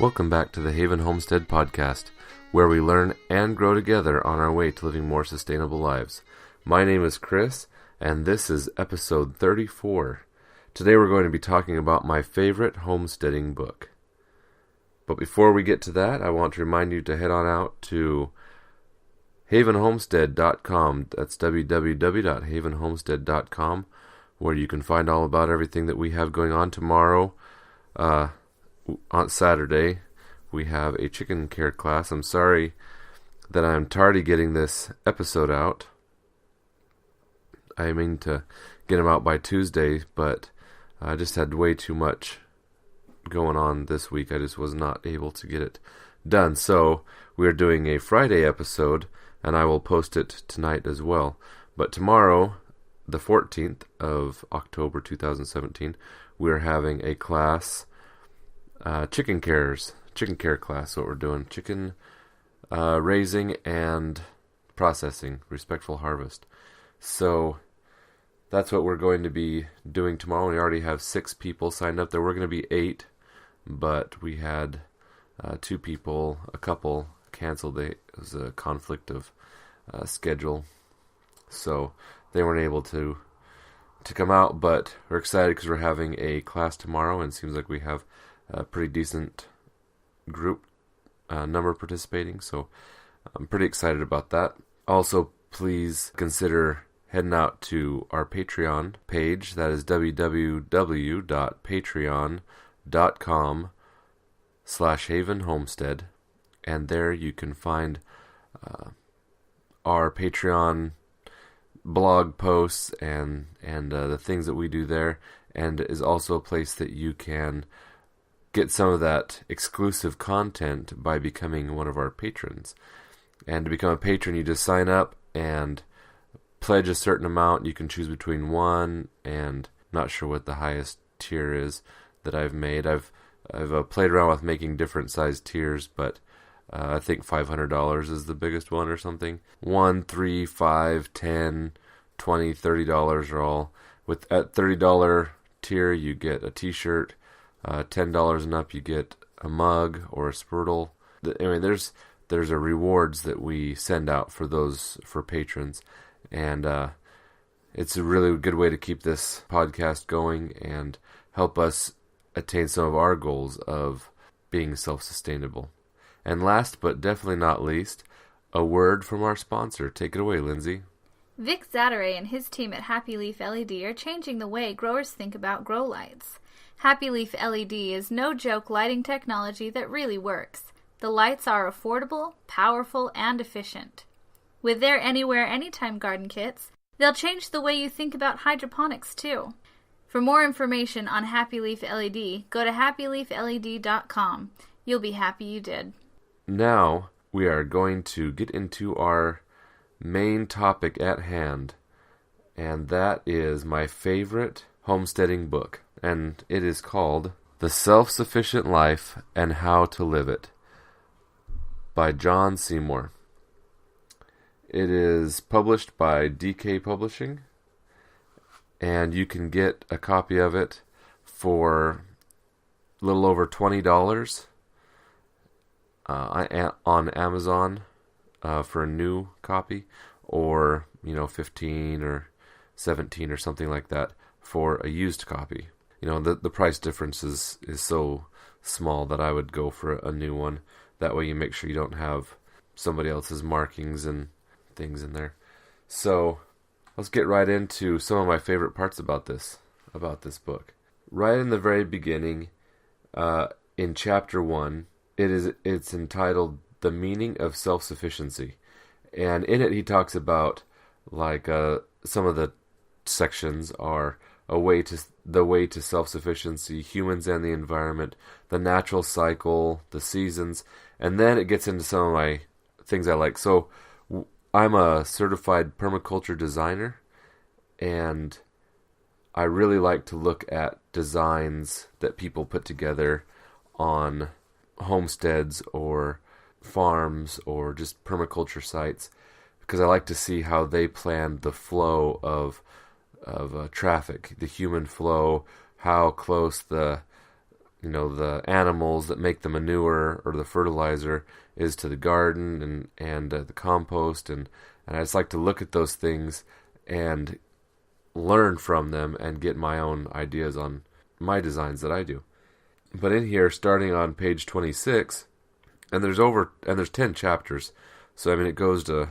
Welcome back to the Haven Homestead Podcast, where we learn and grow together on our way to living more sustainable lives. My name is Chris, and this is episode 34. Today we're going to be talking about my favorite homesteading book. But before we get to that, I want to remind you to head on out to havenhomestead.com. That's www.havenhomestead.com, where you can find all about everything that we have going on tomorrow. On Saturday, we have a chicken care class. I'm sorry that I'm tardy getting this episode out. I mean to get them out by Tuesday, but I just had way too much going on this week. I just was not able to get it done. So we're doing a Friday episode, and I will post it tonight as well. But tomorrow, the 14th of October 2017, we're having a class, chicken care class. What we're doing, chicken raising and processing, respectful harvest. So that's what we're going to be doing tomorrow. We already have 6 people signed up. There were going to be 8, but we had 2 people, a couple canceled. It was a conflict of schedule, so they weren't able to come out. But we're excited because we're having a class tomorrow, and it seems like we have a pretty decent group number participating, so I'm pretty excited about that. Also, please consider heading out to our Patreon page. That is www.patreon.com/havenhomestead, and there you can find our Patreon blog posts and the things that we do there, and is also a place that you can get some of that exclusive content by becoming one of our patrons. And to become a patron, you just sign up and pledge a certain amount. You can choose between 1 and not sure what the highest tier is that I've made. I've played around with making different sized tiers, but I think $500 is the biggest one or something. 1, 3, 5, 10, 20, $30 are all. At $30 tier, you get a t-shirt. $10 and up, you get a mug or a Squirtle. Anyway, there's a rewards that we send out for patrons, and it's a really good way to keep this podcast going and help us attain some of our goals of being self-sustainable. And last but definitely not least, a word from our sponsor. Take it away, Lindsay. Vic Zatteray and his team at Happy Leaf LED are changing the way growers think about grow lights. Happy Leaf LED is no-joke lighting technology that really works. The lights are affordable, powerful, and efficient. With their Anywhere, Anytime garden kits, they'll change the way you think about hydroponics, too. For more information on Happy Leaf LED, go to happyleafled.com. You'll be happy you did. Now, we are going to get into our main topic at hand, and that is my favorite homesteading book. And it is called The Self-Sufficient Life and How to Live It by John Seymour. It is published by DK Publishing, and you can get a copy of it for a little over $20 on Amazon for a new copy, or $15 or $17 or something like that for a used copy. The price difference is so small that I would go for a new one. That way you make sure you don't have somebody else's markings and things in there. So let's get right into some of my favorite parts about this book. Right in the very beginning, in chapter 1, it's entitled The Meaning of Self-Sufficiency. And in it he talks about some of the sections are the way to self-sufficiency, humans and the environment, the natural cycle, the seasons, and then it gets into some of my things I like. So I'm a certified permaculture designer, and I really like to look at designs that people put together on homesteads or farms or just permaculture sites, because I like to see how they planned the flow of traffic, the human flow, how close the the animals that make the manure or the fertilizer is to the garden and the compost, and I just like to look at those things and learn from them and get my own ideas on my designs that I do. But in here, starting on page 26, and there's 10 chapters, so it goes to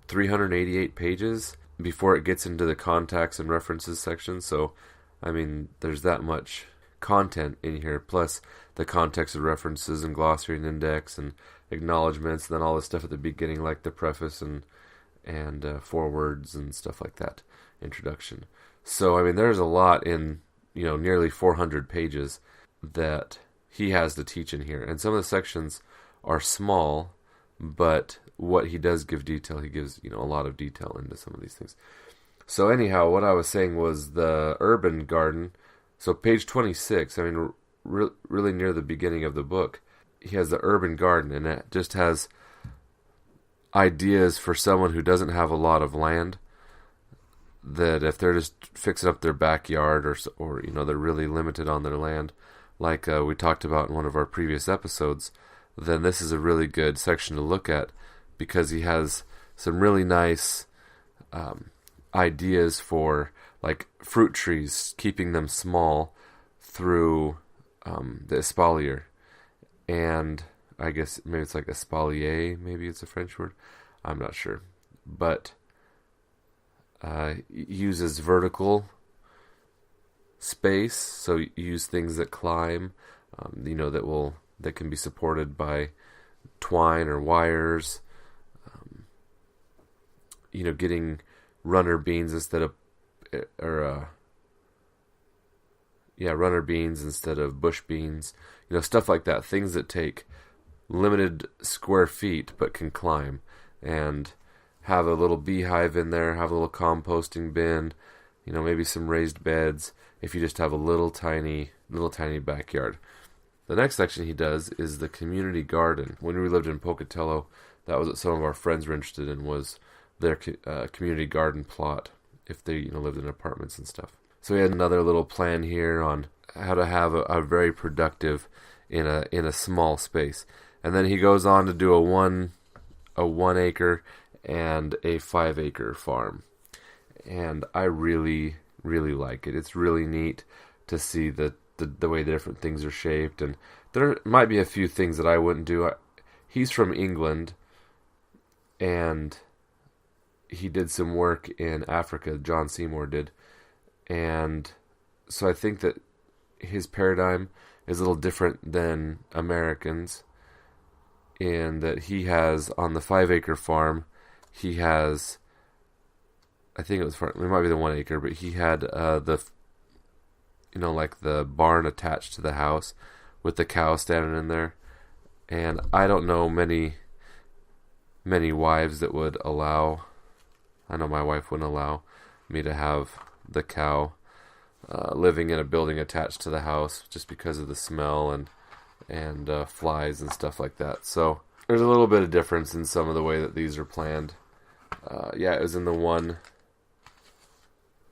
388 pages before it gets into the contacts and references section. So there's that much content in here, plus the context of references and glossary and index and acknowledgments, and then all the stuff at the beginning like the preface and forewords and stuff like that, introduction. So there's a lot in nearly 400 pages that he has to teach in here, and some of the sections are small, but what he does give detail, he gives a lot of detail into some of these things. So anyhow, what I was saying was the urban garden. So page 26, really near the beginning of the book, he has the urban garden, and it just has ideas for someone who doesn't have a lot of land, that if they're just fixing up their backyard or they're really limited on their land, like we talked about in one of our previous episodes, then this is a really good section to look at, because he has some really nice ideas for like fruit trees, keeping them small through the espalier. And I guess maybe it's like espalier, maybe it's a French word. I'm not sure. But uses vertical space, so you use things that climb, that can be supported by twine or wires. Getting runner beans instead of runner beans instead of bush beans, stuff like that. Things that take limited square feet but can climb, and have a little beehive in there, have a little composting bin, maybe some raised beds if you just have a little tiny backyard. The next section he does is the community garden. When we lived in Pocatello, that was what some of our friends were interested in, was their community garden plot, if they lived in apartments and stuff. So we had another little plan here on how to have a very productive in a small space. And then he goes on to do a 1 acre and a 5 acre farm. And I really, really like it. It's really neat to see the way the different things are shaped. And there might be a few things that I wouldn't do. He's from England, and he did some work in Africa, John Seymour did. And so I think that his paradigm is a little different than Americans, in that he has, on the 5 acre farm, he has, I think it might be the 1 acre, but he had like the barn attached to the house with the cow standing in there. And I don't know many wives that would allow, I know my wife wouldn't allow me to have the cow living in a building attached to the house, just because of the smell and flies and stuff like that. So there's a little bit of difference in some of the way that these are planned. It was in the one.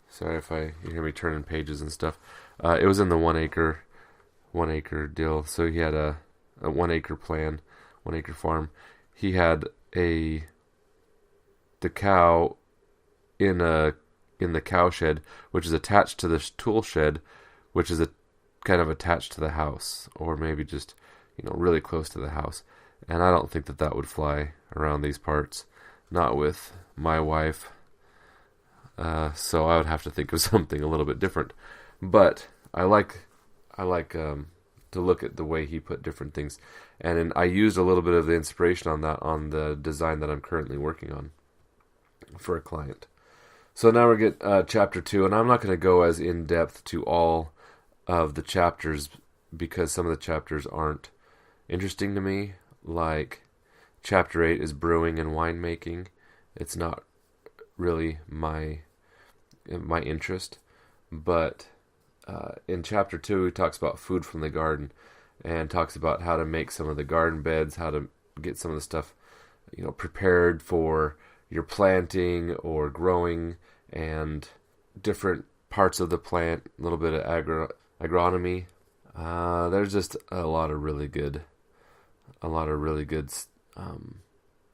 Sorry if you hear me turning pages and stuff. It was in the 1 acre deal. So he had a 1 acre plan, 1 acre farm. He had the cow in the cow shed, which is attached to the tool shed, which is kind of attached to the house, or maybe just really close to the house. And I don't think that would fly around these parts, not with my wife. So I would have to think of something a little bit different. But I like to look at the way he put different things, and I used a little bit of the inspiration on that on the design that I'm currently working on for a client. So now we get chapter 2, and I'm not going to go as in depth to all of the chapters, because some of the chapters aren't interesting to me. Like chapter 8 is brewing and winemaking. It's not really my interest, but in chapter 2 he talks about food from the garden, and talks about how to make some of the garden beds, how to get some of the stuff prepared for your planting or growing, and different parts of the plant, a little bit of agronomy, There's just a lot of really good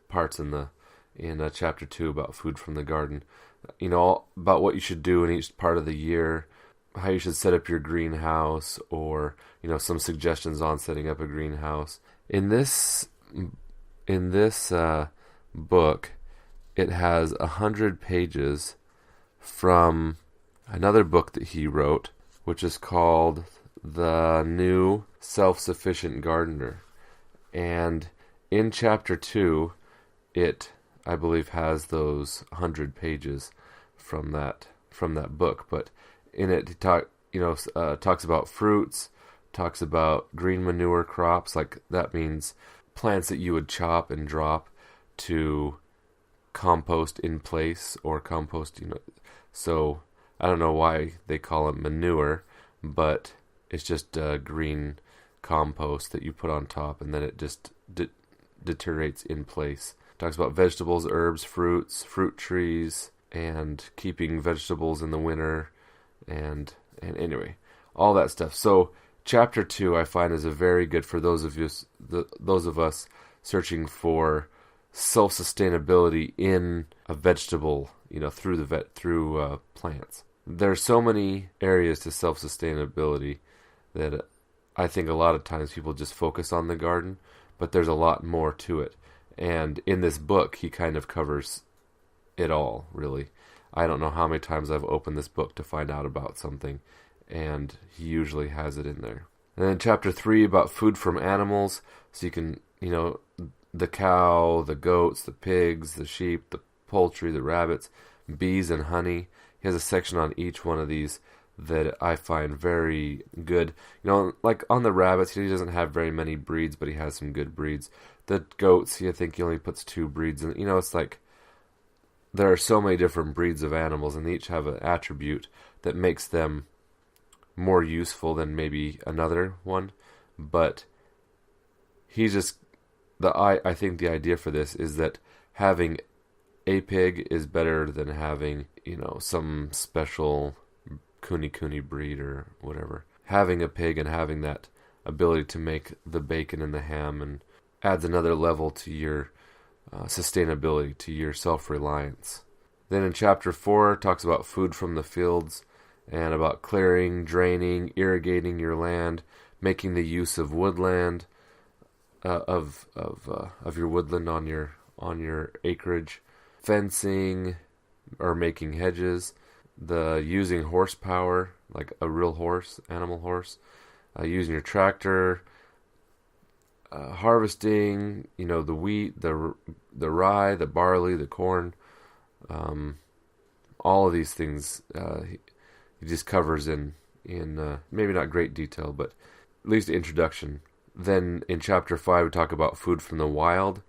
parts in chapter 2 about food from the garden. About what you should do in each part of the year, how you should set up your greenhouse, or some suggestions on setting up a greenhouse. In this book, it has 100 pages from another book that he wrote, which is called The New Self-Sufficient Gardener. And in chapter 2, it, I believe, has those 100 pages from that book. But in it, he talks about fruits, talks about green manure crops. Like, that means plants that you would chop and drop to compost in place, or compost, So I don't know why they call it manure, but it's just green compost that you put on top, and then it just deteriorates in place. Talks about vegetables, herbs, fruits, fruit trees, and keeping vegetables in the winter, and anyway, all that stuff. So chapter 2, I find, is a very good for those of us searching for self-sustainability in a vegetable, through plants. There's so many areas to self-sustainability that I think a lot of times people just focus on the garden, but there's a lot more to it. And in this book, he kind of covers it all, really. I don't know how many times I've opened this book to find out about something, and he usually has it in there. And then chapter 3 about food from animals, so you can, the cow, the goats, the pigs, the sheep, the poultry, the rabbits, bees, and honey. He has a section on each one of these that I find very good. Like on the rabbits, he doesn't have very many breeds, but he has some good breeds. The goats, I think he only puts 2 breeds in. It's like there are so many different breeds of animals, and they each have an attribute that makes them more useful than maybe another one. But he's just I think the idea for this is that having a pig is better than having, some special Kuni breed or whatever. Having a pig and having that ability to make the bacon and the ham and adds another level to your sustainability, to your self-reliance. Then in chapter 4, it talks about food from the fields and about clearing, draining, irrigating your land, making the use of woodland, of your woodland on your acreage, fencing or making hedges, the using horsepower, like a real horse, animal horse, using your tractor, harvesting, the wheat, the rye, the barley, the corn, all of these things he just covers in maybe not great detail, but at least the introduction. Then in chapter 5 we talk about food from the wild,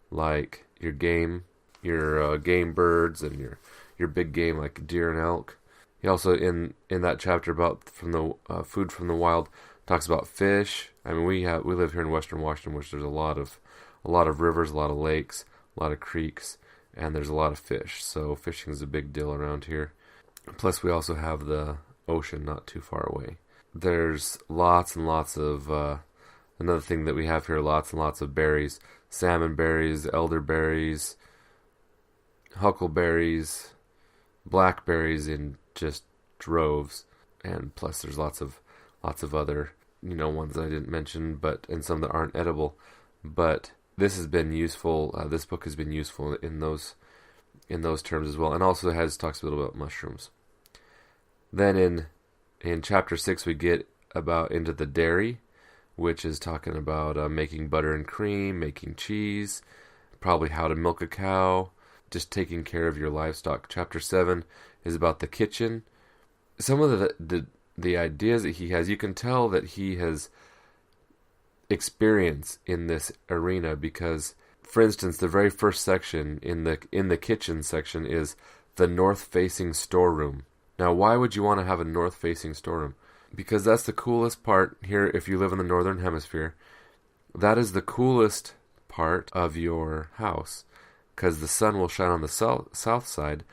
like your game birds and your big game like deer and elk. He also in that chapter about from the food from the wild talks about fish. I mean, we live here in Western Washington, which there's a lot of rivers, a lot of lakes, a lot of creeks, and there's a lot of fish. So fishing is a big deal around here. Plus, we also have the ocean not too far away. There's lots and lots of another thing that we have here: lots and lots of berries, salmon berries, elderberries, huckleberries, blackberries in just droves, and plus there's lots of other ones that I didn't mention, and some that aren't edible. But this has been useful. This book has been useful in those terms as well, and also talks a little about mushrooms. Then in chapter 6 we get into the dairy, which is talking about making butter and cream, making cheese, probably how to milk a cow, just taking care of your livestock. Chapter 7 is about the kitchen. Some of the ideas that he has, you can tell that he has experience in this arena, because, for instance, the very first section in the kitchen section is the north-facing storeroom. Now, why would you want to have a north-facing storeroom? Because that's the coolest part here if you live in the northern hemisphere. That is the coolest part of your house, because the sun will shine on the south side,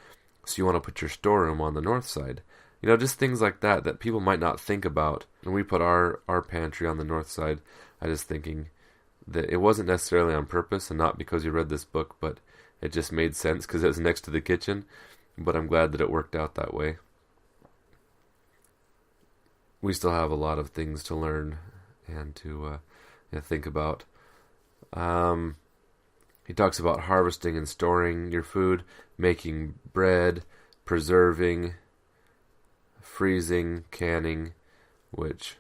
so you want to put your storeroom on the north side. Just things like that people might not think about. And we put our pantry on the north side. I was thinking that it wasn't necessarily on purpose and not because you read this book, but it just made sense because it was next to the kitchen. But I'm glad that it worked out that way. We still have a lot of things to learn and to think about. He talks about harvesting and storing your food, making bread, preserving, freezing, canning, which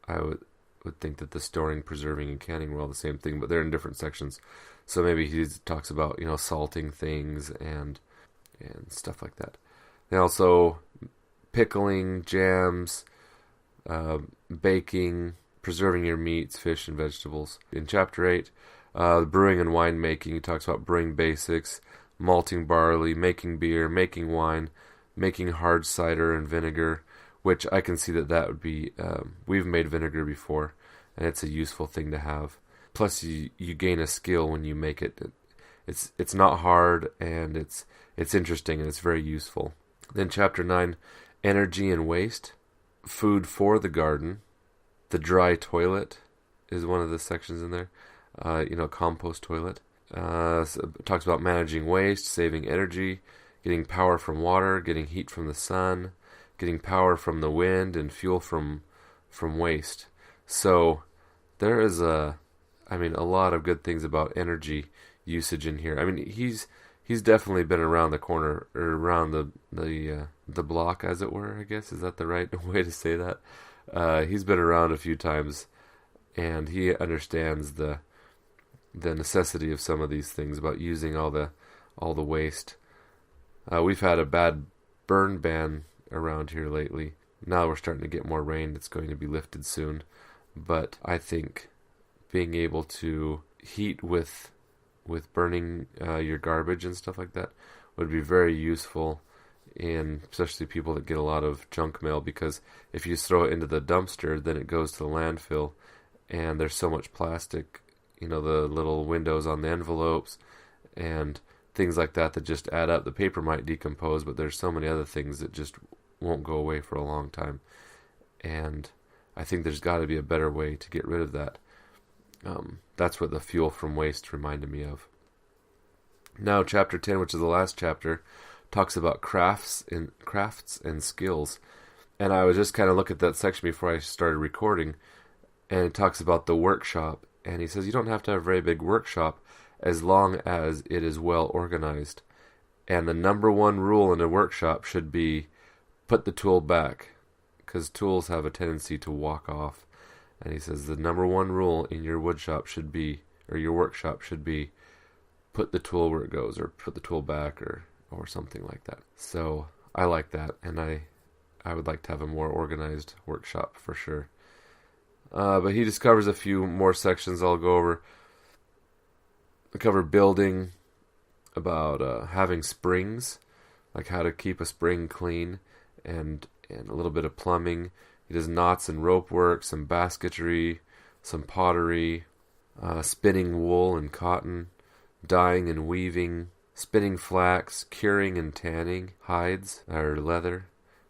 I would think that the storing, preserving, and canning were all the same thing, but they're in different sections. So maybe he talks about, salting things and stuff like that. They also pickling, jams, baking, preserving your meats, fish, and vegetables. In chapter 8, brewing and winemaking, he talks about brewing basics, malting barley, making beer, making wine, making hard cider and vinegar, which I can see that would be, we've made vinegar before, and it's a useful thing to have. Plus, you gain a skill when you make it. It's not hard, and it's interesting, and it's very useful. Then chapter 9, energy and waste, food for the garden, the dry toilet is one of the sections in there. Compost toilet. So it talks about managing waste, saving energy, getting power from water, getting heat from the sun, getting power from the wind, and fuel from waste. So there is a lot of good things about energy usage in here. He's definitely been around the corner, or around the block, as it were, I guess. Is that the right way to say that? He's been around a few times, and he understands the necessity of some of these things about using all the waste. We've had a bad burn ban around here lately. Now we're starting to get more rain. It's going to be lifted soon. But I think being able to heat with burning your garbage and stuff like that would be very useful in especially people that get a lot of junk mail, because if you throw it into the dumpster, then it goes to the landfill, and there's so much plastic, the little windows on the envelopes and things like that just add up. The paper might decompose, but there's so many other things that just won't go away for a long time. And I think there's got to be a better way to get rid of that. That's what the fuel from waste reminded me of. Now, chapter 10, which is the last chapter, talks about crafts and skills. And I was just kind of looking at that section before I started recording, and it talks about the workshop. And he says you don't have to have a very big workshop as long as it is well organized. And the number one rule in a workshop should be put the tool back, because tools have a tendency to walk off. And he says the number one rule in your woodshop should be, or your workshop should be, put the tool where it goes, or put the tool back, or something like that. So I like that, and I would like to have a more organized workshop for sure. But he just covers a few more sections I'll go over. I cover building, about having springs, like how to keep a spring clean, and a little bit of plumbing. He does knots and rope work, some basketry, some pottery, spinning wool and cotton, dyeing and weaving, spinning flax, curing and tanning hides or leather,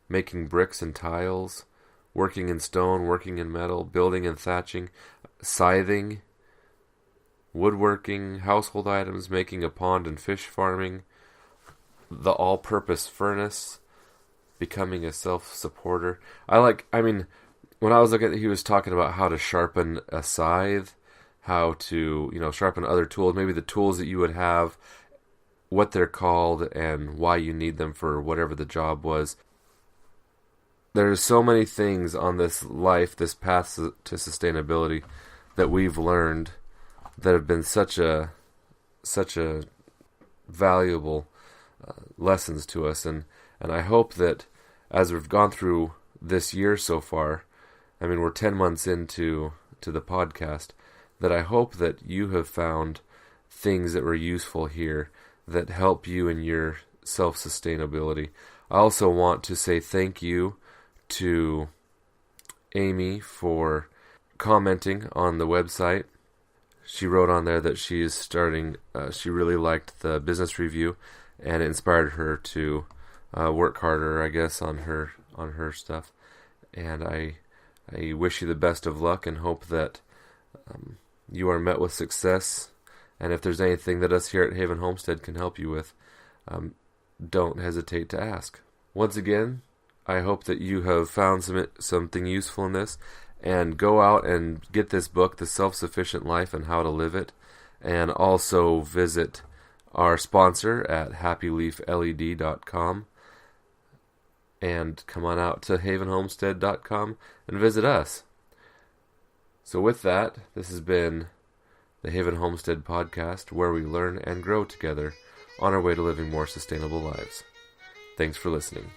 making bricks and tiles, working in stone, working in metal, building and thatching, scything, woodworking, household items, making a pond and fish farming, the all-purpose furnace, becoming a self-supporter. When I was looking at it, he was talking about how to sharpen a scythe, how to, sharpen other tools, maybe the tools that you would have, what they're called, and why you need them for whatever the job was. There's so many things on this life, this path to sustainability, that we've learned that have been such a valuable lessons to us, and I hope that as we've gone through this year so far, we're 10 months into the podcast, that I hope that you have found things that were useful here that help you in your self-sustainability. I also want to say thank you to Amy for commenting on the website. She wrote on there that she is starting, she really liked the business review, and it inspired her to work harder, I guess, on her on her stuff. And I wish you the best of luck and hope that you are met with success. And if there's anything that us here at Haven Homestead can help you with, don't hesitate to ask. Once again, I hope that you have found something useful in this, and go out and get this book, The Self-Sufficient Life and How to Live It, and also visit our sponsor at happyleafled.com, and come on out to havenhomestead.com and visit us. So with that, this has been the Haven Homestead Podcast, where we learn and grow together on our way to living more sustainable lives. Thanks for listening.